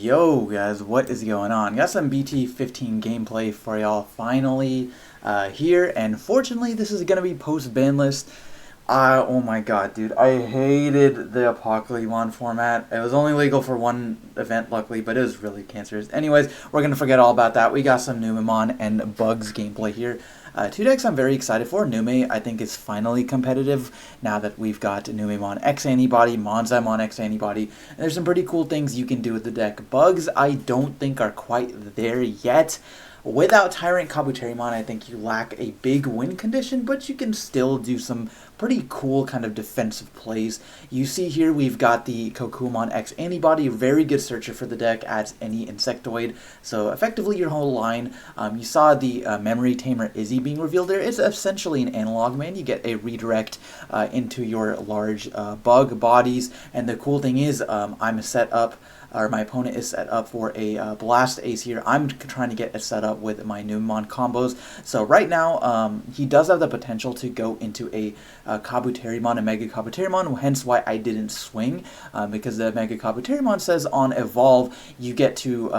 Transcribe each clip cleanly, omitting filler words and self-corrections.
Yo guys, what is going on? Got some BT15 gameplay for y'all finally here, and fortunately this is gonna be post-ban list. Oh my god, dude, I hated the Apocalypse format. It was only legal for one event, luckily, but it was really cancerous. Anyways, we're gonna forget all about that. We got some Numemon and Bugs gameplay here. Two decks I'm very excited for. Nume, I think, is finally competitive now that we've got Numemon X Antibody, Monzaimon X Antibody, and there's some pretty cool things you can do with the deck. Bugs, I don't think are quite there yet. Without Tyrant Kabuterimon, I think you lack a big win condition, but you can still do some pretty cool kind of defensive plays. You see here we've got the Kokuamon X Antibody, very good searcher for the deck, adds any insectoid, so effectively your whole line. You saw the Memory Tamer Izzy being revealed there. It's essentially an analog man. You get a redirect into your large bug bodies, and the cool thing is I'm set up, or my opponent is set up for a Blast Ace here. I'm trying to get it set up with my Numemon combos. So right now, he does have the potential to go into a Kabuterimon and Mega Kabuterimon, hence why I didn't swing, because the Mega Kabuterimon says on Evolve, you get to,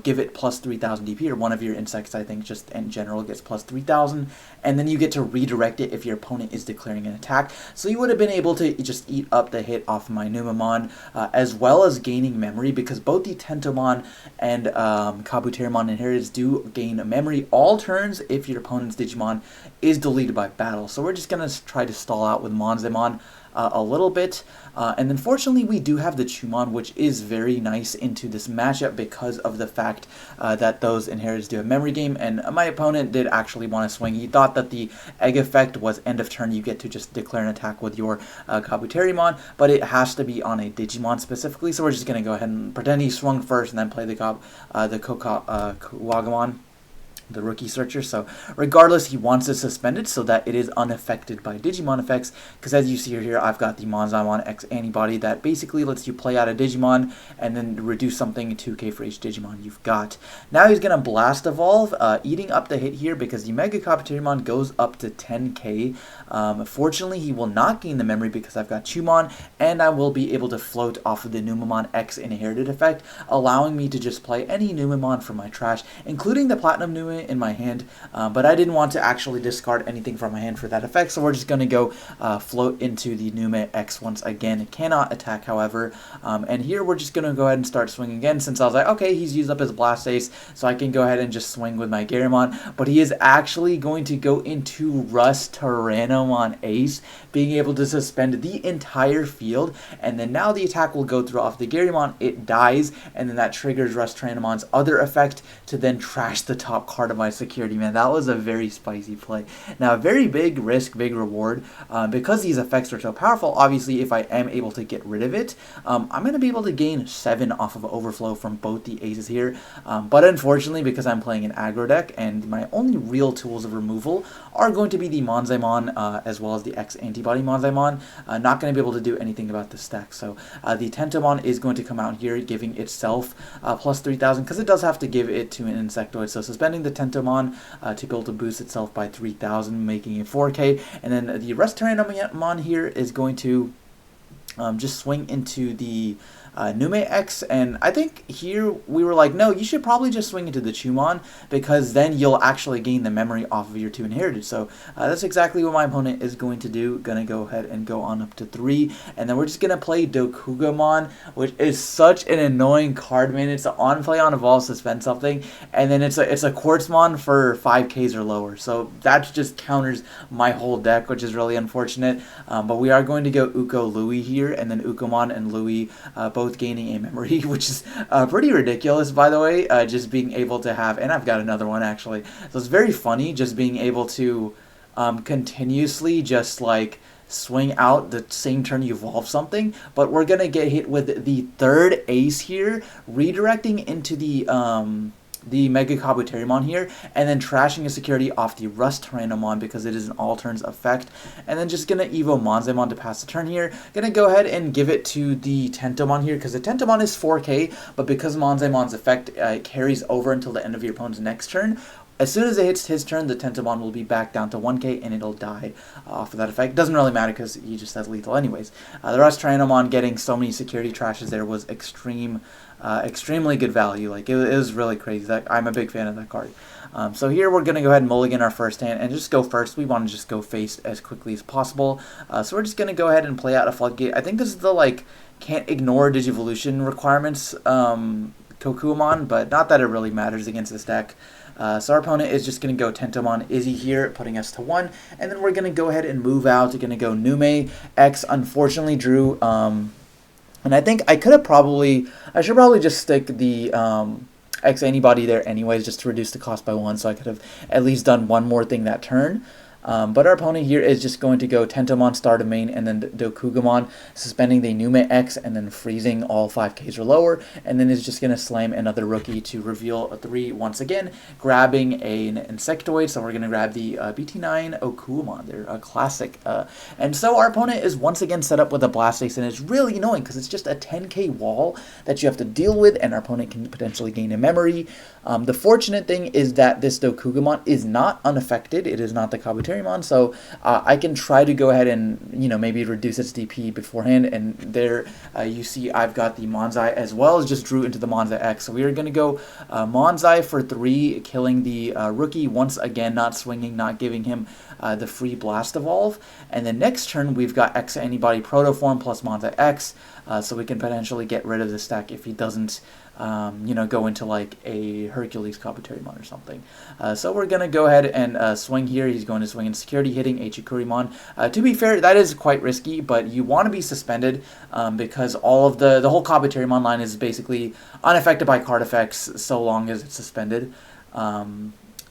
give it plus 3,000 DP, or one of your insects, I think, just in general, gets plus 3,000, and then you get to redirect it if your opponent is declaring an attack. So you would have been able to just eat up the hit off my Numemon, as well as gaining memory, because both the Tentomon and Kabuterimon inheriteds do gain memory all turns if your opponent's Digimon is deleted by battle. So we're just going to try to stall out with Monzaimon a little bit. And then fortunately we do have the Chumon, which is very nice into this matchup because of the fact that those inheriteds do a memory game, and my opponent did actually want to swing. He thought that the egg effect was end of turn, you get to just declare an attack with your Kabuterimon, but it has to be on a Digimon specifically, so we're just going to go ahead and pretend he swung first and then play the Kokuamon, the rookie searcher. So regardless, he wants it suspended so that it is unaffected by Digimon effects, because as you see here, I've got the Monzaimon X Antibody that basically lets you play out a Digimon and then reduce something 2k for each Digimon you've got. Now he's going to Blast Evolve, eating up the hit here because the Mega Kabuterimon goes up to 10k. Fortunately, he will not gain the memory because I've got Chumon, and I will be able to float off of the Numemon X Inherited effect, allowing me to just play any Numemon from my trash, including the Platinum Nume in my hand, but I didn't want to actually discard anything from my hand for that effect, so we're just going to go float into the Nume X once again. It cannot attack, however, and here we're just going to go ahead and start swinging again, since I was like, okay, he's used up his Blast Ace, so I can go ahead and just swing with my Garymon, but he is actually going to go into Rust Tyrannomon Ace, being able to suspend the entire field, and then now the attack will go through off the Garymon, it dies, and then that triggers Rust Tyrannomon's other effect to then trash the top card of my security, man. That was a very spicy play. Now, very big risk, big reward. Because these effects are so powerful, obviously, if I am able to get rid of it, I'm going to be able to gain 7 off of Overflow from both the aces here. But unfortunately, because I'm playing an aggro deck, and my only real tools of removal are going to be the Monzaimon, as well as the X Antibody Monzaimon, not going to be able to do anything about this stack. So the Tentomon is going to come out here, giving itself plus 3,000, because it does have to give it to an Insectoid. So suspending the Tentomon to be able to boost itself by 3,000, making it 4k, and then the Rust Tyrannomon here is going to just swing into the Nume X, and I think here we were like, no, you should probably just swing into the Chumon, because then you'll actually gain the memory off of your 2 inherited. So that's exactly what my opponent is going to do. Gonna go ahead and go on up to 3, and then we're just gonna play Dokugamon, which is such an annoying card, man. It's an on play on evolve, suspend something, and then it's a Quartzmon for 5ks or lower. So that just counters my whole deck, which is really unfortunate. But we are going to go Uko Louie here, and then Ukomon and Louie both gaining a memory, which is pretty ridiculous, by the way, just being able to have, and I've got another one actually, so it's very funny just being able to continuously just like swing out the same turn you evolve something. But we're gonna get hit with the 3rd ace here, redirecting into the Mega Kabuterimon here, and then trashing a security off the Rust Tyrannomon because it is an all turns effect, and then just gonna Evo Monzaimon to pass the turn here. Gonna go ahead and give it to the Tentomon here, because the Tentomon is 4k, but because Monzaimon's effect carries over until the end of your opponent's next turn, As soon as it hits his turn, the Tentomon will be back down to 1k, and it'll die off of that effect. Doesn't really matter because he just has lethal anyways. The Rust Tyrannomon getting so many security trashes there was extremely good value. Like, it was really crazy. I'm a big fan of that card. So here we're going to go ahead and mulligan our first hand and just go first. We want to just go face as quickly as possible. So we're just going to go ahead and play out a Floodgate. I think this is the, like, can't ignore Digivolution requirements Kokuamon, but not that it really matters against this deck. So our opponent is just going to go Tentomon Izzy here, putting us to 1. And then we're going to go ahead and move out. We're going to go Nume. X unfortunately drew... and I think I should probably just stick the X Antibody there anyways, just to reduce the cost by 1, so I could have at least done one more thing that turn. But our opponent here is just going to go Tentomon, start a main, and then Dokugamon, suspending the Nume X, and then freezing all 5Ks or lower, and then is just going to slam another rookie to reveal a 3 once again, grabbing an Insectoid. So we're going to grab the BT9 Okuamon. They're a classic. And so our opponent is once again set up with a Blastoise, and it's really annoying because it's just a 10k wall that you have to deal with, and our opponent can potentially gain a memory. The fortunate thing is that this Dokugamon is not unaffected. It is not the Kabuterimon, so I can try to go ahead and, you know, maybe reduce its DP beforehand. And there you see I've got the Monzai as well as just drew into the Monzai X. So we are going to go Monzai for 3, killing the rookie once again, not swinging, not giving him the free Blast Evolve. And then next turn we've got X Antibody Protoform plus Monzai X, so we can potentially get rid of the stack if he doesn't you know, go into like a Hercules Kabuterimon or something. So we're going to go ahead and swing here. He's going to swing in security, hitting a Chikurimon. To be fair, that is quite risky, but you want to be suspended because all of the whole Kabuterimon line is basically unaffected by card effects so long as it's suspended.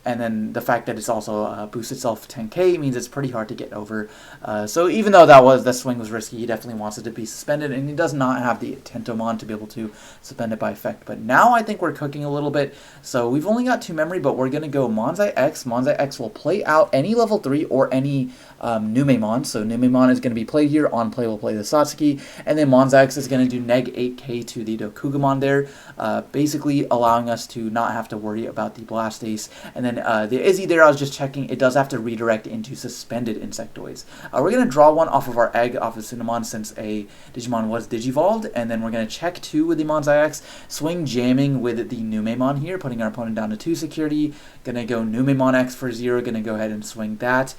And then the fact that it's also boosts itself 10k means it's pretty hard to get over. So even though that swing was risky, he definitely wants it to be suspended, and he does not have the Tentomon to be able to suspend it by effect. But now I think we're cooking a little bit. So we've only got 2 memory, but we're going to go Monzai X. Monzai X will play out any level 3 or any Numemon. So Numemon is going to be played here. On play will play the Satsuki, and then Monzai X is going to do neg 8k to the Dokugamon there, basically allowing us to not have to worry about the Blastoise. And then the Izzy there, I was just checking, it does have to redirect into suspended Insectoids. We're going to draw one off of our egg off of Cinnamon since a Digimon was Digivolved, and then we're going to check 2 with the Monzai X, swing jamming with the Numemon here, putting our opponent down to 2 security. Going to go Numemon X for 0, going to go ahead and swing that.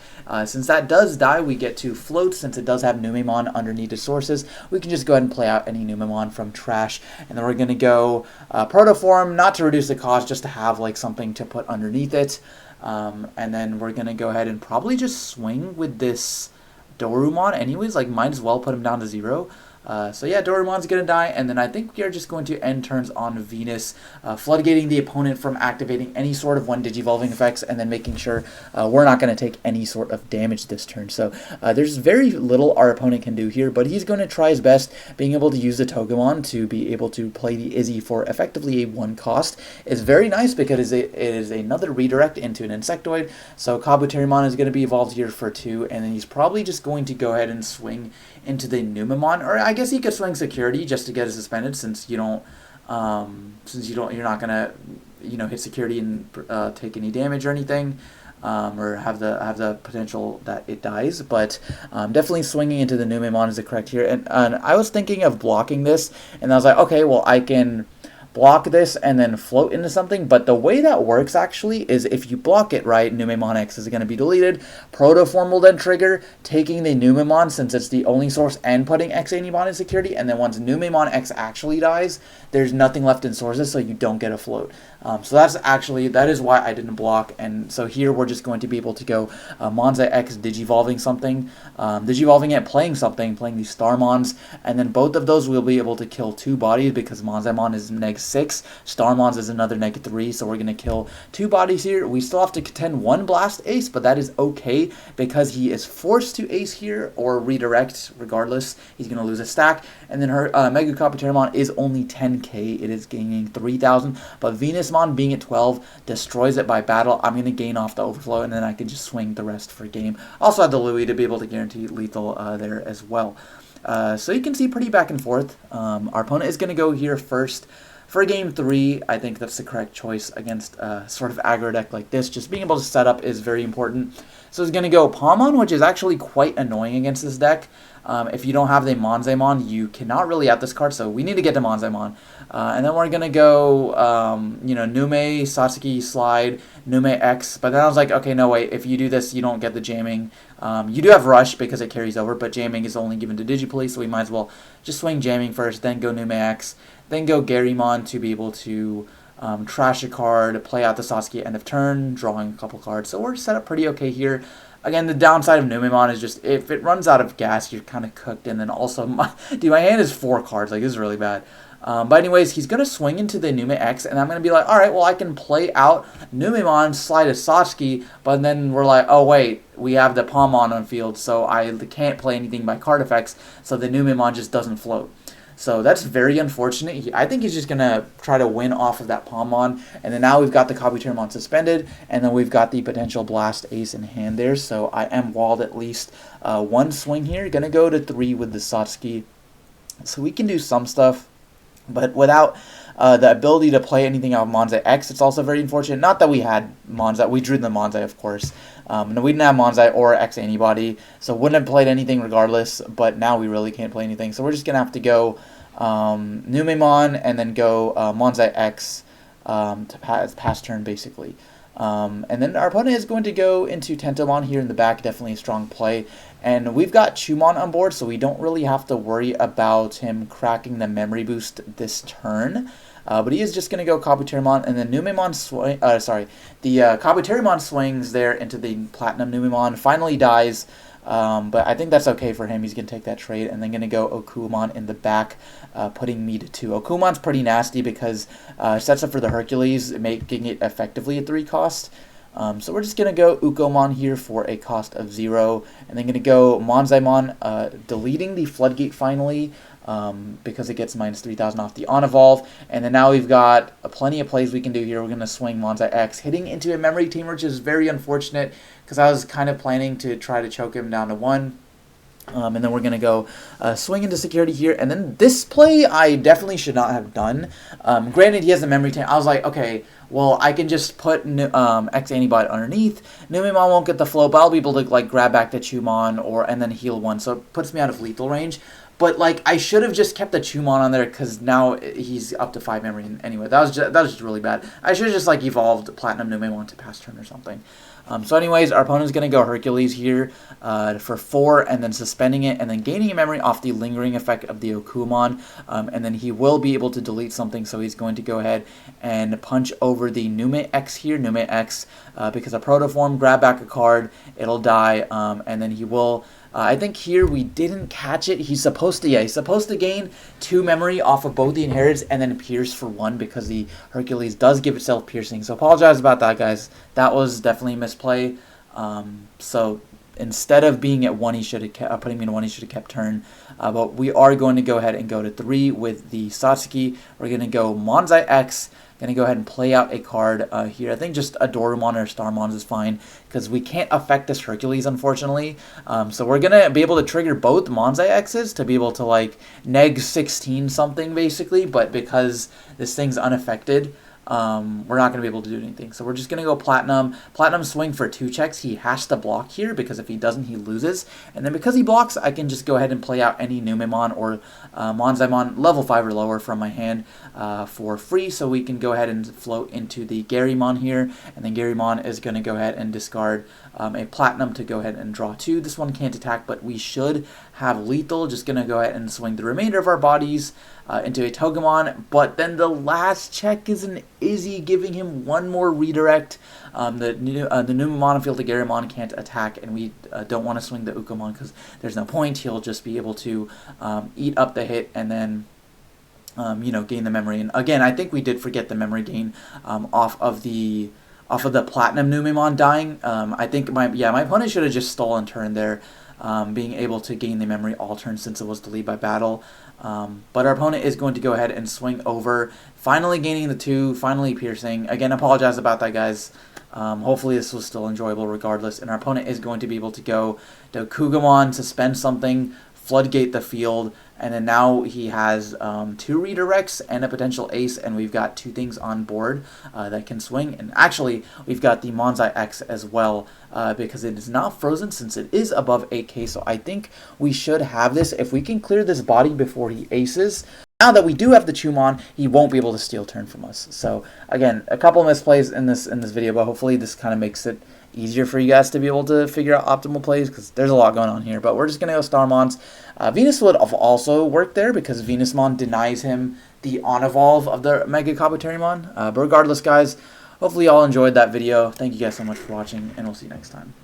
Since that does die, we get to float. Since it does have Numemon underneath the sources, we can just go ahead and play out any Numemon from trash. And then we're going to go Protoform, not to reduce the cost, just to have like something to put underneath it. And then we're going to go ahead and probably just swing with this Dorumon anyways, like might as well put him down to 0. So yeah, Dorumon's going to die, and then I think we are just going to end turns on Venus, floodgating the opponent from activating any sort of 1 Digivolving effects, and then making sure we're not going to take any sort of damage this turn. So there's very little our opponent can do here, but he's going to try his best. Being able to use the Togemon to be able to play the Izzy for effectively a 1 cost is very nice because it is another redirect into an Insectoid. So Kabuterimon is going to be evolved here for 2, and then he's probably just going to go ahead and swing into the Numemon, or I guess he could swing security just to get it suspended, since you don't, you're not gonna, you know, hit security and take any damage or anything, or have the potential that it dies. But definitely swinging into the Numemon is the correct here. And I was thinking of blocking this, and I was like, okay, well I can block this and then float into something, but the way that works actually is if you block it right, Numemon X is going to be deleted, Protoform will then trigger, taking the Numemon since it's the only source and putting X Antibody in security, and then once Numemon X actually dies, there's nothing left in sources, so you don't get a float. So that is why I didn't block, and so here we're just going to be able to go Monzai X Digivolving something, Digivolving it, playing something, playing these Starmons, and then both of those will be able to kill 2 bodies because Monzaimon is neg 6, Starmons is another neg 3, so we're going to kill 2 bodies here. We still have to contend 1 Blast Ace, but that is okay because he is forced to Ace here or redirect regardless. He's going to lose a stack, and then her Mega Kabuterimon is only 10k, it is gaining 3,000, but Venusmon being at 12 destroys it by battle. I'm going to gain off the overflow, and then I can just swing the rest for game. Also have the Louis to be able to guarantee lethal there as well. So you can see pretty back and forth. Our opponent is going to go here first, for game 3, I think that's the correct choice against a sort of aggro deck like this. Just being able to set up is very important. So he's going to go Palmon, which is actually quite annoying against this deck. If you don't have the Monzaimon, you cannot really out this card, so we need to get to Monzaimon. And then we're going to go, Nume, Satsuki, Slide, Nume X. But then I was like, okay, no, wait, if you do this, you don't get the jamming. You do have Rush because it carries over, but jamming is only given to Digipolice, so we might as well just swing jamming first, then go Nume X, then go Garymon to be able to trash a card, play out the Sasuke end of turn, drawing a couple cards. So we're set up pretty okay here. Again, the downside of Numemon is just if it runs out of gas, you're kind of cooked. And then also, my hand is 4 cards. Like, this is really bad. But anyways, he's going to swing into the Nume X, and I'm going to be like, alright, well, I can play out Numemon, slide a Satsuki, but then we're like, oh, wait, we have the Palmon on field, so I can't play anything by card effects, so the Numemon just doesn't float. So that's very unfortunate. I think he's just going to try to win off of that Palmon. And then now we've got the Kabuterimon suspended. And then we've got the potential Blast Ace in hand there. So I am walled at least 1 swing here. Going to go to 3 with the Satsuki. So we can do some stuff. But without the ability to play anything out of Monzai X, it's also very unfortunate. Not that we had Monzai. We drew the Monzai, of course. No, we didn't have Monzai or X Antibody, so wouldn't have played anything regardless, but now we really can't play anything. So we're just going to have to go Numemon and then go Monzai X to pass turn, basically. And then our opponent is going to go into Tentomon here in the back, definitely a strong play. And we've got Chumon on board, so we don't really have to worry about him cracking the memory boost this turn. But he is just going to go Kabuterimon, and then Numemon Kabuterimon swings there into the Platinum Numemon, finally dies, but I think that's okay for him. He's going to take that trade, and then going to go Okumon in the back, putting me to 2. Okumon's pretty nasty because it sets up for the Hercules, making it effectively a 3 cost. So we're just going to go Ukomon here for a cost of 0, and then going to go Monzaimon, deleting the Floodgate finally, because it gets minus 3,000 off the on-evolve. And then now we've got plenty of plays we can do here. We're going to swing Monzai X, hitting into a memory team, which is very unfortunate because I was kind of planning to try to choke him down to 1. And then we're going to go swing into security here. And then this play I definitely should not have done. Granted, he has a memory tank. I was like, okay, well, I can just put X Antibody underneath. Numemon won't get the flow, but I'll be able to like grab back the Chumon and then heal 1. So it puts me out of lethal range. But like I should have just kept the Chumon on there because now he's up to 5 memory. Anyway, that was just really bad. I should have just like evolved Platinum Numemon to pass turn or something. So anyways, our opponent's going to go Hercules here for 4 and then suspending it and then gaining a memory off the lingering effect of the Okumon. And then he will be able to delete something, so he's going to go ahead and punch over the Nume X here, Nume X, because a Protoform, grab back a card, it'll die, and then he will... I think here we didn't catch it. He's supposed to gain 2 memory off of both the Inherits and then Pierce for 1 because the Hercules does give itself piercing. So apologize about that, guys. That was definitely a misplay. So instead of being at 1, he should have putting me in 1. He should have kept turn. But we are going to go ahead and go to 3 with the Satsuki. We're going to go Monzai X. Going to go ahead and play out a card here. I think just a Dorumon or Starmon is fine because we can't affect this Hercules, unfortunately. So we're going to be able to trigger both Monzai X's to be able to like neg 16 something basically, but because this thing's unaffected, we're not going to be able to do anything. So we're just going to go Platinum. Platinum swing for 2 checks. He has to block here because if he doesn't, he loses. And then because he blocks, I can just go ahead and play out any Numemon or Monzaimon level 5 or lower from my hand for free. So we can go ahead and float into the Garymon here. And then Garymon is going to go ahead and discard a Platinum to go ahead and draw 2. This one can't attack, but we should have lethal. Just going to go ahead and swing the remainder of our bodies into a Togemon. But then the last check is an Izzy, giving him 1 more redirect. The Numemon on field to Garymon can't attack, and we don't want to swing the Ukomon because there's no point. He'll just be able to eat up the hit and then gain the memory. And again, I think we did forget the memory gain off of the Platinum Numemon dying. I think my opponent should have just stolen turn there, being able to gain the memory all turn since it was delayed by battle. But our opponent is going to go ahead and swing over, finally gaining the 2, finally piercing. Again, apologize about that, guys. Hopefully this was still enjoyable regardless. And our opponent is going to be able to go to Kugamon, suspend something, floodgate the field, and then now he has 2 redirects and a potential ace, and we've got 2 things on board that can swing. And actually, we've got the Monzai X as well, because it is not frozen since it is above 8k, so I think we should have this. If we can clear this body before he aces, now that we do have the Chumon, he won't be able to steal turn from us. So again, a couple of misplays in this video, but hopefully this kind of makes it easier for you guys to be able to figure out optimal plays, because there's a lot going on here. But we're just going to go Starmons. Venus would have also worked there because Venusmon denies him the on-evolve of the Mega Kabuterimon. But regardless, guys, hopefully you all enjoyed that video. Thank you guys so much for watching, and we'll see you next time.